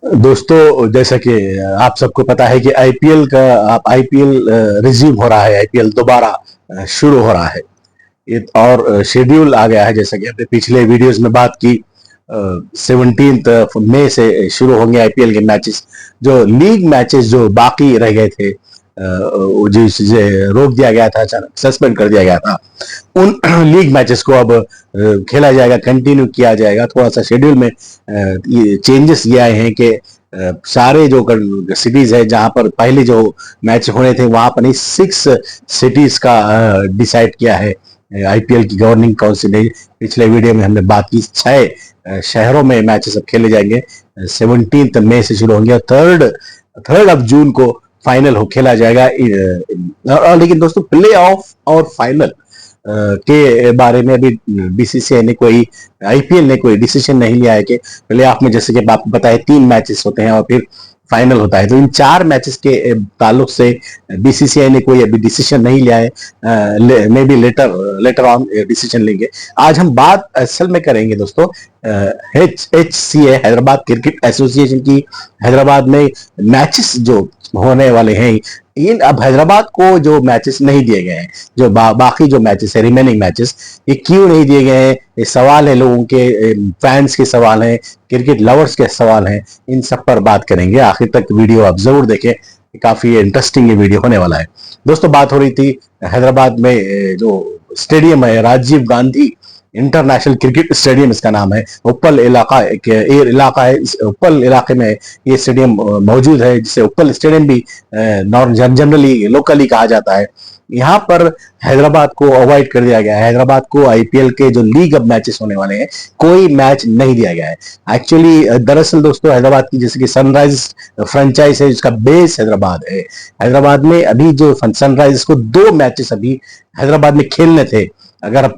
दोस्तों, जैसा कि आप सबको पता है कि आईपीएल रिज्यूम हो रहा है। आईपीएल दोबारा शुरू हो रहा है। ये और शेड्यूल आ गया है, जैसा कि हमने पिछले वीडियोस में बात की। 17 मई से शुरू होंगे आईपीएल के मैचेस। जो लीग मैचेस जो बाकी रह गए थे, जिसे रोक दिया गया था, अचानक सस्पेंड कर दिया गया था, उन लीग मैचेस को अब खेला जाएगा, कंटिन्यू किया जाएगा। थोड़ा सा शेड्यूल में ये चेंजेस ये आए हैं कि सारे जो सिटीज है जहां पर पहले जो मैच होने थे वहां पर नहीं, 6 सिटीज का डिसाइड किया है आईपीएल की गवर्निंग काउंसिल ने। पिछले वीडियो में हमने बात की, 6 शहरों में मैचेस अब खेले जाएंगे। 17 मई से शुरू होंगे और थर्ड ऑफ जून को फाइनल हो खेला जाएगा। लेकिन दोस्तों, प्ले ऑफ और फाइनल के बारे में अभी बीसीसीआई ने आईपीएल ने कोई डिसीजन नहीं लिया है कि प्ले ऑफ में, जैसे कि आपको पता है, 3 मैचेस होते हैं और फिर फाइनल होता है। तो इन 4 मैचेस के ताल्लुक से बीसीसीआई ने कोई अभी डिसीजन नहीं लिया है। May be later on decision लेंगे। आज हम बात असल में करेंगे दोस्तों HCA, हैदराबाद क्रिकेट एसोसिएशन की। हैदराबाद में मैचेस जो होने वाले हैं, इन अब हैदराबाद को जो मैचेस नहीं दिए गए हैं, जो बाकी जो मैचेस है, रिमेनिंग मैचेस, ये क्यों नहीं दिए गए हैं? ये सवाल है, लोगों के, फैंस के सवाल हैं, क्रिकेट लवर्स के सवाल हैं। इन सब पर बात करेंगे। आखिर तक वीडियो आप जरूर देखें, काफी इंटरेस्टिंग ये वीडियो होने वाला है। दोस्तों, बात हो रही थी हैदराबाद में जो स्टेडियम है, Rajiv Gandhi international cricket stadium इसका नाम है। उप्पल इलाका एक इलाका है, इस उप्पल इलाके में ये स्टेडियम मौजूद है, जिसे उप्पल स्टेडियम भी जनरली लोकली कहा जाता है। यहाँ पर हैदराबाद को अवॉइड कर दिया गया है। हैदराबाद को आईपीएल के जो लीग अब मैचेस होने वाले हैं, कोई मैच नहीं दिया गया है। एक्चुअली दरअसल दोस्तों, हैदराबाद की जैसे कि सनराइज फ्रेंचाइज है, जिसका बेस हैदराबाद है। हैदराबाद में अभी जो सनराइजर्स को 2 मैचेस अभी हैदराबाद में खेलने थे। अगर हम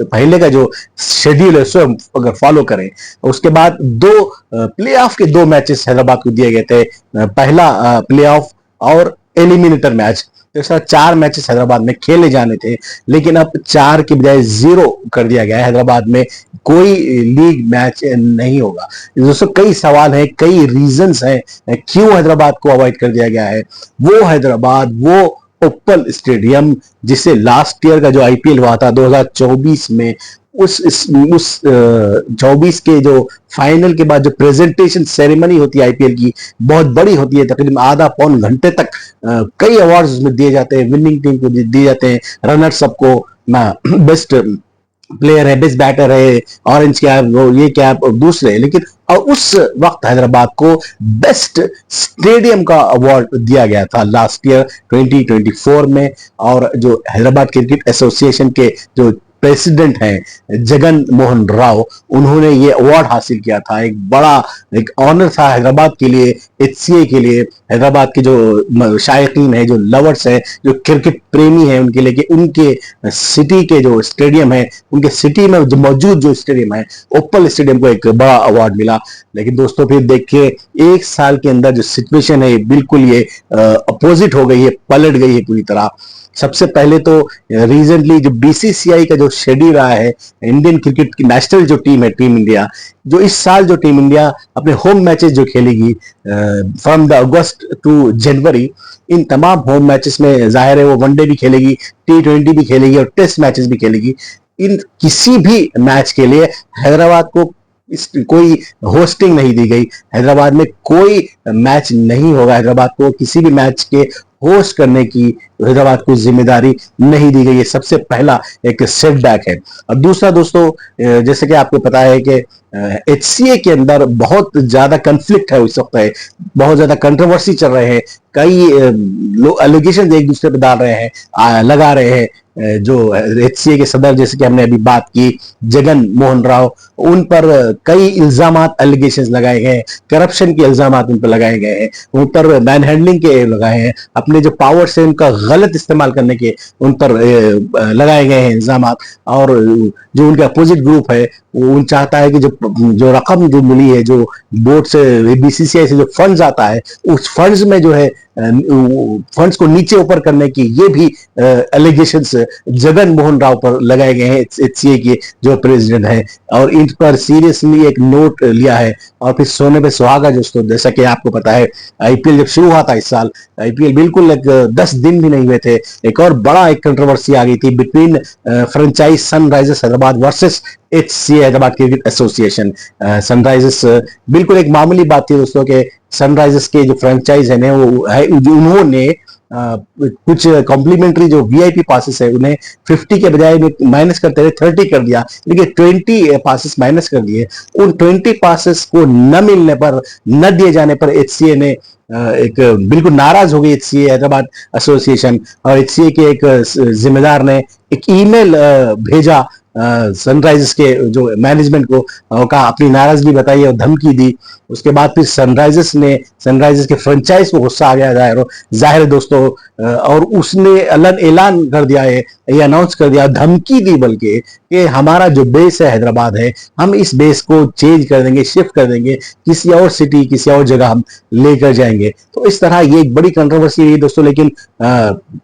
पहले का जो शेड्यूल है उसको अगर फॉलो करें, उसके बाद 2 प्ले ऑफ के 2 मैचेस हैदराबाद को दिए गए थे। पहला प्ले ऑफ और एलिमिनेटर मैच, तो इस 4 मैचेस हैदराबाद में खेले जाने थे। लेकिन अब 4 की बजाय 0 कर दिया गया है। हैदराबाद में कोई लीग मैच नहीं होगा। दोस्तों, कई सवाल हैं, कई रीजंस हैं क्यों हैदराबाद को अवॉइड कर दिया गया है। वो हैदराबाद, वो उप्पल स्टेडियम, जिसे लास्ट ईयर का जो आईपीएल हुआ था 2024 में, उस 24 के जो फाइनल के बाद जो प्रेजेंटेशन सेरेमनी होती है आईपीएल की, बहुत बड़ी होती है। तकरीबन आधा पौन घंटे तक कई अवार्ड्स उसमें दिए जाते हैं, विनिंग टीम को दिए जाते हैं, रनर्स सबको, बेस्ट प्लेयर है, बेस्ट बैटर है, ऑरेंज कैप, वो ये कैप, दूसरे। लेकिन और उस वक्त हैदराबाद को बेस्ट स्टेडियम का अवार्ड दिया गया था लास्ट ईयर 2024 में। और जो हैदराबाद क्रिकेट एसोसिएशन के जो प्रेसिडेंट हैं जगन मोहन राव, उन्होंने ये अवार्ड हासिल किया था। एक ऑनर था हैदराबाद के लिए, HCA के लिए। हैदराबाद के जो शायकीन है, जो लवर्स हैं, जो क्रिकेट प्रेमी हैं, उनके लिए, उनके सिटी के जो स्टेडियम है, उनके सिटी में जो मौजूद जो स्टेडियम है, ओपल स्टेडियम को एक बड़ा अवार्ड मिला। लेकिन दोस्तों, फिर देखिए 1 साल के अंदर जो सिचुएशन है, बिल्कुल ये अपोजिट हो गई है, पलट गई है पूरी तरह। सबसे पहले तो रिसेंटली जो बीसीसीआई का जो शेड्यूल रहा है, इंडियन क्रिकेट की नेशनल जो टीम है, टीम इंडिया, जो इस साल जो टीम इंडिया अपने होम मैचेस जो खेलेगी फ्रॉम द अगस्त टू जनवरी, इन तमाम होम मैचेस में जाहिर है वो वनडे भी खेलेगी, T20 भी खेलेगी और टेस्ट मैचेस भी खेलेगी। इन किसी भी मैच के लिए हैदराबाद को कोई होस्टिंग नहीं दी गई। हैदराबाद में कोई मैच नहीं होगा। हैदराबाद को किसी भी मैच के होस्ट करने की हैदराबाद को जिम्मेदारी नहीं दी गई है। सबसे पहला एक सेटबैक है। और दूसरा दोस्तों, जैसे कि आपको पता है कि HCA के अंदर बहुत ज्यादा कंफ्लिक्ट है इस वक्त, है बहुत ज्यादा कंट्रोवर्सी चल रहे हैं। कई लोग एलिगेशन एक दूसरे पर डाल रहे हैं, लगा रहे हैं। जो HCA के सदर, जैसे कि हमने अभी बात की, जगन मोहन राव, उन पर कई इल्जामात, एलिगेशंस लगाए गए हैं, करप्शन के इल्जामात उन पर लगाए गए हैं, उन पर मैन हैंडलिंग के लगाए हैं, अपने जो पावर से उनका गलत इस्तेमाल करने के उन पर लगाए गए हैं इल्जामात। और जो उनका अपोजिट ग्रुप है, वो चाहता है कि जो रकम जो मिली है, जो बोर्ड से, बीसीसीआई से जो फंड्स आता है, उस फंड्स में जो है फंड्स को नीचे ऊपर करने की ये भी एलिगेशंस जगन मोहन राव पर लगाए गए हैं, एचसीए के जो प्रेसिडेंट है, और इन पर सीरियसली एक नोट लिया है। और फिर सोने पे सुहागा दोस्तों, जैसा कि आपको पता है आईपीएल जब शुरू हुआ था इस साल, आईपीएल बिल्कुल 10 दिन भी नहीं हुए थे, एक और बड़ा एक कंट्रोवर्सी आ गई थी between franchise Sunrisers Hyderabad versus HCA Hyderabad cricket association. Sunrisers बिल्कुल एक मामूली बात थी दोस्तों के सनराइजर्स के जो फ्रेंचाइज है वो है, उन्होंने कुछ कॉम्प्लीमेंट्री जो वीआईपी पासेस है उन्हें 50 के बजाय माइनस करते हुए 30 कर दिया, लेकिन 20 पासेस माइनस कर दिए। उन 20 पासेस को न मिलने पर, न दिए जाने पर एचसीए ने एक बिल्कुल नाराज हो गई एचसीए हैदराबाद एसोसिएशन, और एचसीए के एक जिम्मेदार ने एक ईमेल भेजा सनराइजर्स के जो मैनेजमेंट को, कहा अपनी नाराजगी बताई और धमकी दी। उसके बाद फिर सनराइजर्स के फ्रेंचाइज को गुस्सा आ गया जाहिर है दोस्तों, और उसने ऐलान कर दिया है, ये अनाउंस कर दिया, धमकी दी बल्कि, कि हमारा जो बेस है हैदराबाद है, हम इस बेस को चेंज कर देंगे, शिफ्ट कर देंगे, किसी और सिटी, किसी और जगह हम लेकर जाएंगे। तो इस तरह ये एक बड़ी कंट्रोवर्सी हुई दोस्तों, लेकिन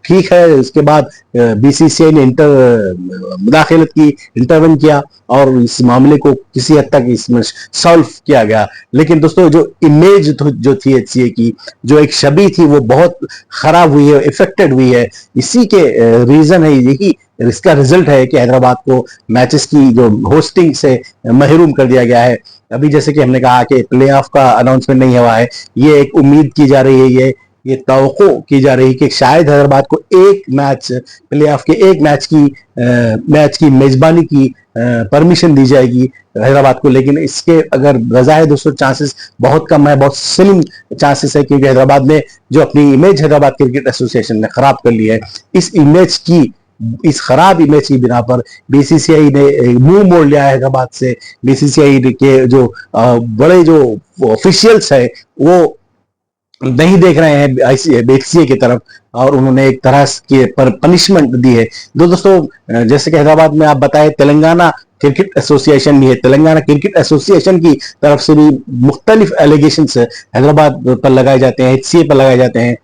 ठीक है, इसके बाद बीसीसीआई ने मुदाखलत की, इंटरवेन किया और इस मामले को किसी हद तक इसमें सॉल्व किया गया। लेकिन दोस्तों जो इमेज जो थी एचसीए की, जो एक छवि थी, वो बहुत खराब हुई है, इफेक्टेड हुई है। इसी के रीजन है, यही इसका रिजल्ट है कि हैदराबाद को मैचेस की जो होस्टिंग से महरूम कर दिया गया है। अभी जैसे कि हमने कहा कि प्लेऑफ का अनाउंसमेंट नहीं हुआ है, ये एक उम्मीद की जा रही है, ये तवक्को की जा रही है कि शायद हैदराबाद को एक मैच, प्लेऑफ के एक मैच की मेजबानी की परमिशन दी जाएगी हैदराबाद को। लेकिन इसके अगर रजा है दोस्तों, चांसेस बहुत कम है, बहुत स्लिम चांसेस है, क्योंकि हैदराबाद ने जो अपनी इमेज हैदराबाद क्रिकेट एसोसिएशन ने खराब कर ली है, इस खराब इमेज की बिना पर बीसीसीआई ने मुंह मोड़ लिया है हैदराबाद से। बीसीसीआई के जो बड़े जो ऑफिशियल्स है वो नहीं देख रहे हैं बीसीसीआई की तरफ, और उन्होंने एक तरह के पर पनिशमेंट दी है। दोस्तों जैसे कि हैदराबाद में आप बताए तेलंगाना क्रिकेट एसोसिएशन भी है, तेलंगाना क्रिकेट एसोसिएशन की तरफ से भी मुख्तलिफ एलिगेशंस हैदराबाद पर लगाए जाते हैं, एचसीए पर लगाए जाते हैं,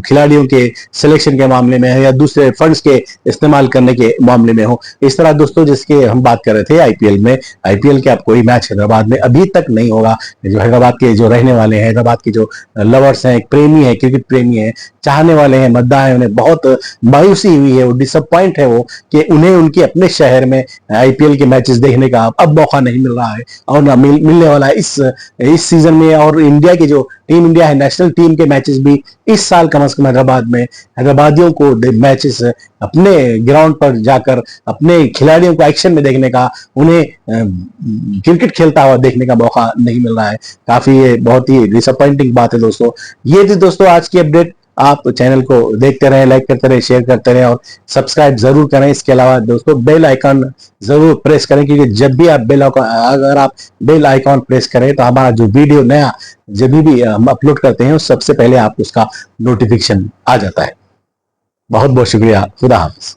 खिलाड़ियों के सिलेक्शन के मामले में है या दूसरे फंड्स के इस्तेमाल करने के मामले में हो। इस तरह दोस्तों जिसके हम बात कर रहे थे आईपीएल में, आईपीएल के अब कोई मैच हैदराबाद में अभी तक नहीं होगा। जो हैदराबाद के जो रहने वाले हैं, हैदराबाद के जो लवर्स हैं, प्रेमी है, क्रिकेट प्रेमी है, चाहने वाले हैं, मद्दा है, उन्हें बहुत मायूसी हुई है, वो डिसअपॉइंट है वो कि उन्हें उनके अपने शहर में आईपीएल के मैचेस देखने का अब मौका नहीं मिल रहा है और ना मिलने वाला है इस सीजन में। और इंडिया के जो टीम इंडिया है, नेशनल टीम के मैचेस भी इस साल कम से कम हैदराबाद में, हैदराबादियों को मैचेस अपने ग्राउंड पर जाकर अपने खिलाड़ियों को एक्शन में देखने का, उन्हें क्रिकेट खेलता हुआ देखने का मौका नहीं मिल रहा है। काफी ये बहुत ही डिसअपॉइंटिंग बात है दोस्तों। ये थी दोस्तों आज की अपडेट। आप चैनल को देखते रहें, लाइक करते रहें, शेयर करते रहें और सब्सक्राइब जरूर करें। इसके अलावा दोस्तों बेल आइकन जरूर प्रेस करें, क्योंकि जब भी आप अगर आप बेल आइकन प्रेस करें तो हमारा जो वीडियो नया जब भी हम अपलोड करते हैं सबसे पहले आपको उसका नोटिफिकेशन आ जाता है। बहुत बहुत शुक्रिया। खुदा हाफिज।